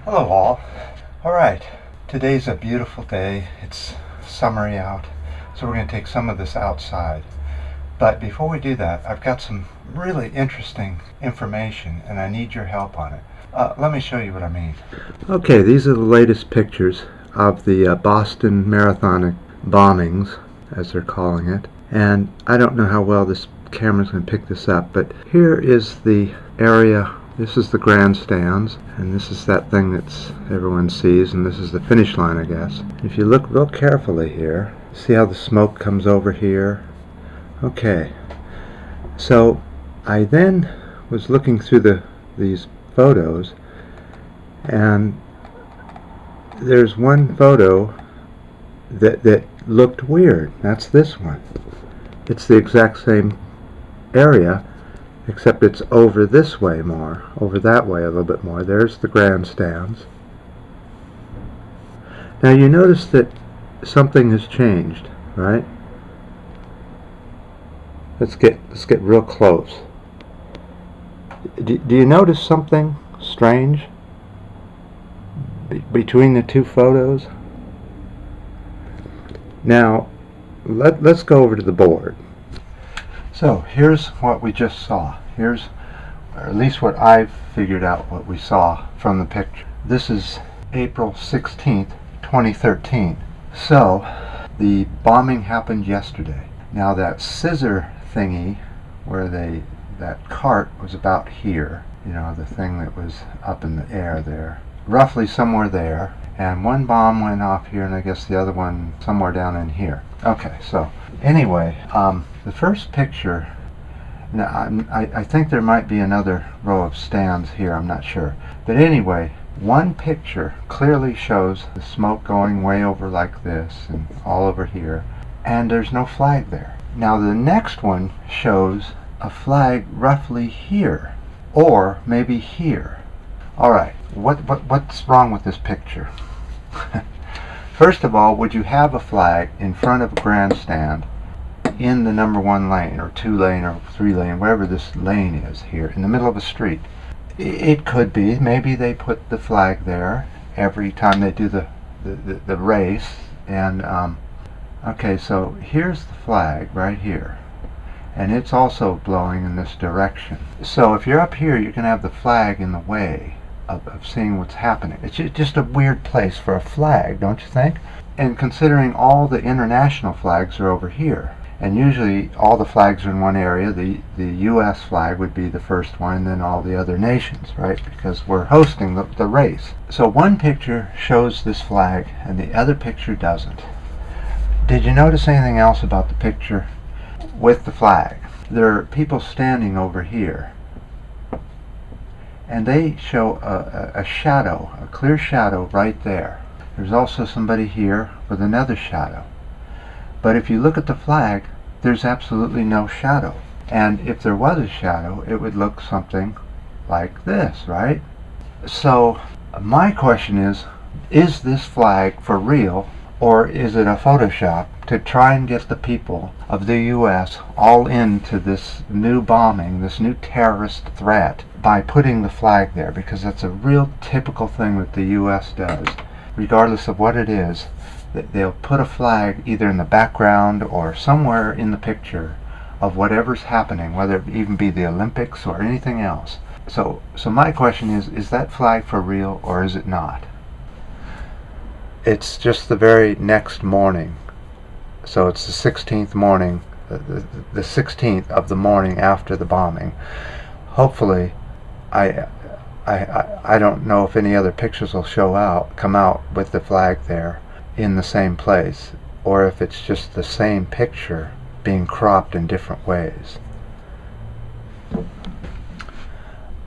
Hello all. Alright, today's a beautiful day. It's summery out, so we're going to take some of this outside. But before we do that, I've got some really interesting information and I need your help on it. Let me show you what I mean. Okay, these are the latest pictures of the Boston Marathon bombings, as they're calling it. And I don't know how well this camera's going to pick this up, but here is the area. This is the grandstands, and this is that thing that everyone sees, and this is the finish line, I guess. If you look real carefully here, see how the smoke comes over here? Okay, so I then was looking through these photos, and there's one photo that looked weird. That's this one. It's the exact same area, except it's over this way more, over that way a little bit more. There's the grandstands. Now you notice that something has changed, right? Let's get real close. Do you notice something strange between the two photos? Now let's go over to the board. So here's what we just saw. Here's, or at least what I've figured out what we saw from the picture. This is April 16th, 2013. So the bombing happened yesterday. Now that scissor thingy where that cart was about here, you know, the thing that was up in the air there, roughly somewhere there, and one bomb went off here and I guess the other one somewhere down in here. Okay, so anyway, the first picture, now I think there might be another row of stands here, I'm not sure. But anyway, one picture clearly shows the smoke going way over like this and all over here, and there's no flag there. Now the next one shows a flag roughly here, or maybe here. Alright, what's wrong with this picture? First of all, would you have a flag in front of a grandstand in the number 1 lane or 2 lane or 3 lane, wherever this lane is here, in the middle of a street? It could be, maybe they put the flag there every time they do the race. And okay, so here's the flag right here, and it's also blowing in this direction. So if you're up here, you're going to have the flag in the way of seeing what's happening. It's just a weird place for a flag, don't you think? And considering all the international flags are over here, and usually all the flags are in one area, the US flag would be the first one, and then all the other nations, right? Because we're hosting the race. So one picture shows this flag and the other picture doesn't. Did you notice anything else about the picture with the flag? There are people standing over here, and they show a shadow, a clear shadow right there. There's also somebody here with another shadow. But if you look at the flag, there's absolutely no shadow. And if there was a shadow, it would look something like this, right? So my question is this flag for real, or is it a Photoshop to try and get the people of the US all into this new bombing, this new terrorist threat, by putting the flag there? Because that's a real typical thing that the US does. Regardless of what it is, they'll put a flag either in the background or somewhere in the picture of whatever's happening, whether it even be the Olympics or anything else. So my question is that flag for real or is it not? It's just the very next morning. So it's the 16th morning, the 16th of the morning after the bombing. Hopefully, I don't know if any other pictures will come out with the flag there in the same place, or if it's just the same picture being cropped in different ways.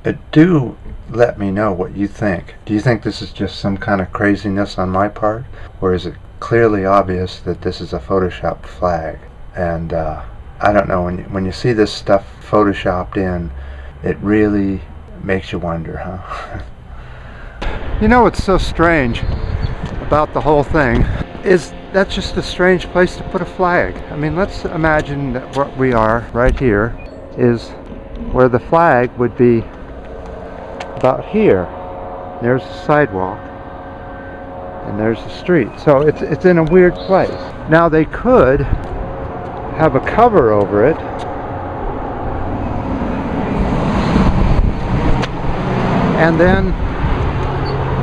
But do let me know what you think. Do you think this is just some kind of craziness on my part, or is it clearly obvious that this is a Photoshop flag? And I don't know, when you see this stuff photoshopped in, it really makes you wonder, huh? You know what's so strange about the whole thing is that's just a strange place to put a flag. I mean, let's imagine that what we are right here is where the flag would be about here. There's the sidewalk. And there's the street. So it's in a weird place. Now they could have a cover over it and then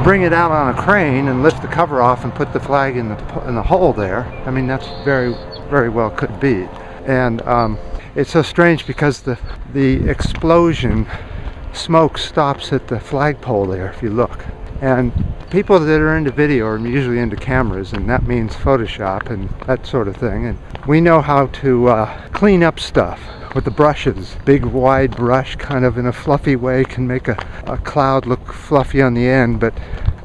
bring it out on a crane and lift the cover off and put the flag in the hole there. I mean, that's very well could be. And it's so strange because the explosion smoke stops at the flagpole there if you look. And people that are into video are usually into cameras, and that means Photoshop and that sort of thing. And we know how to clean up stuff with the brushes. Big wide brush kind of in a fluffy way can make a cloud look fluffy on the end, but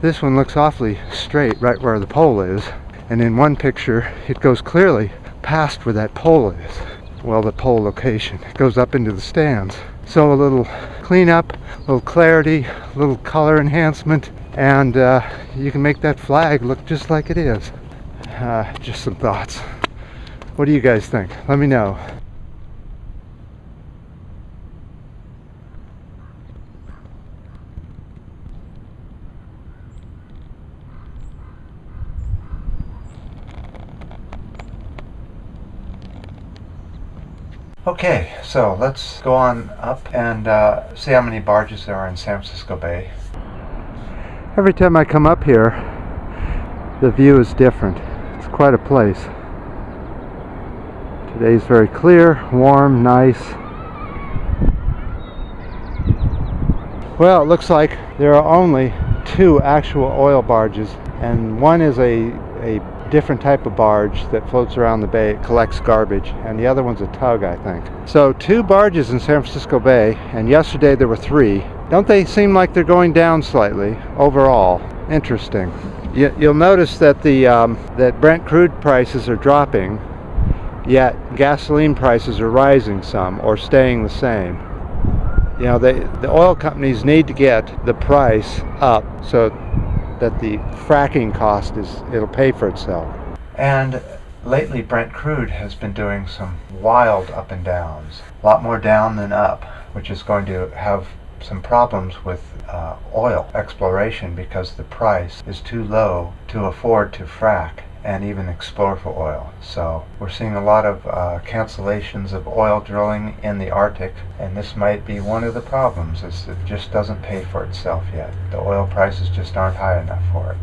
this one looks awfully straight right where the pole is. And in one picture it goes clearly past where that pole is. Well, the pole location. It goes up into the stands. So a little cleanup, a little clarity, a little color enhancement, and you can make that flag look just like it is. Just some thoughts. What do you guys think? Let me know. Okay, so let's go on up and see how many barges there are in San Francisco Bay. Every time I come up here, the view is different. It's quite a place. Today's very clear, warm, nice. Well, it looks like there are only 2 actual oil barges, and one is a different type of barge that floats around the bay. It collects garbage, and the other one's a tug, I think. So 2 barges in San Francisco Bay, and yesterday there were 3. Don't they seem like they're going down slightly overall? Interesting. You'll notice that that Brent crude prices are dropping, yet gasoline prices are rising some or staying the same. You know, the oil companies need to get the price up so that the fracking cost it'll pay for itself. And lately Brent crude has been doing some wild up and downs. A lot more down than up, which is going to have some problems with oil exploration because the price is too low to afford to frack and even explore for oil. So we're seeing a lot of cancellations of oil drilling in the Arctic, and this might be one of the problems, is it just doesn't pay for itself yet. The oil prices just aren't high enough for it.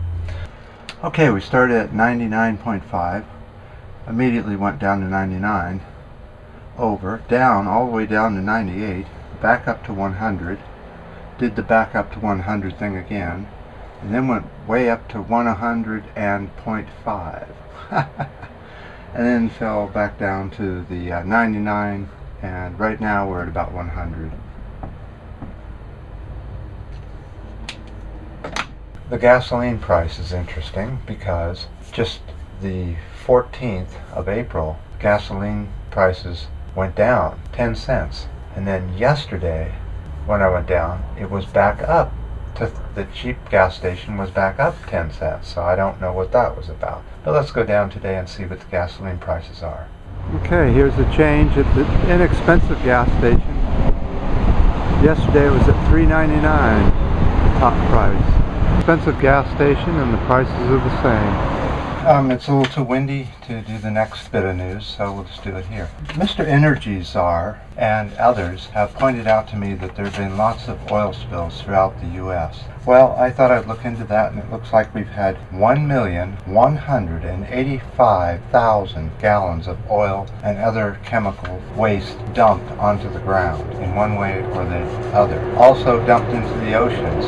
Okay, we started at 99.5, immediately went down to 99, over, down, all the way down to 98, back up to 100, did the back up to 100 thing again, and then went way up to 100.5 and then fell back down to the 99, and right now we're at about 100. The gasoline price is interesting because just the 14th of April gasoline prices went down 10 cents, and then yesterday when I went down it was back up. The cheap gas station was back up 10 cents, so I don't know what that was about. But let's go down today and see what the gasoline prices are. Okay, here's the change at the inexpensive gas station. Yesterday it was at $3.99, top price. Expensive gas station, and the prices are the same. It's a little too windy to do the next bit of news, so we'll just do it here. Mr. Energy Czar and others have pointed out to me that there have been lots of oil spills throughout the U.S. Well, I thought I'd look into that, and it looks like we've had 1,185,000 gallons of oil and other chemical waste dumped onto the ground in one way or the other. Also dumped into the oceans.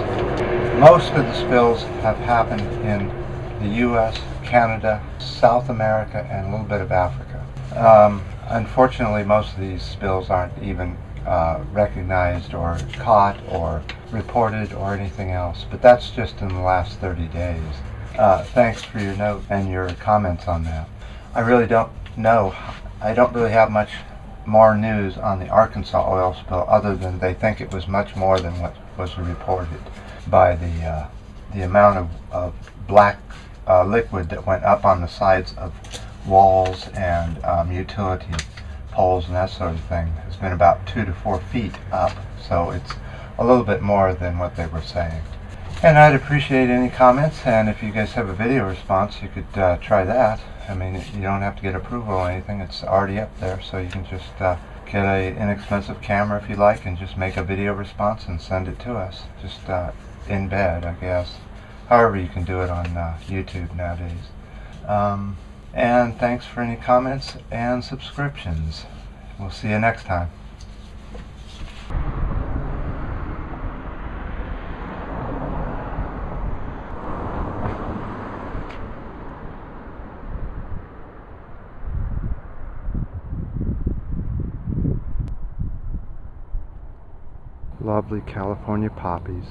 Most of the spills have happened in the U.S., Canada, South America, and a little bit of Africa. Unfortunately, most of these spills aren't even recognized or caught or reported or anything else, but that's just in the last 30 days. Thanks for your note and your comments on that. I really don't know. I don't really have much more news on the Arkansas oil spill other than they think it was much more than what was reported by the amount of black liquid that went up on the sides of walls and utility poles and that sort of thing. Has been about 2 to 4 feet up, so it's a little bit more than what they were saying. And I'd appreciate any comments, and if you guys have a video response, you could try that. I mean, you don't have to get approval or anything. It's already up there, so you can just get a inexpensive camera if you like and just make a video response and send it to us. Just in bed, I guess. However you can do it on YouTube nowadays. And thanks for any comments and subscriptions. We'll see you next time. Lovely California poppies.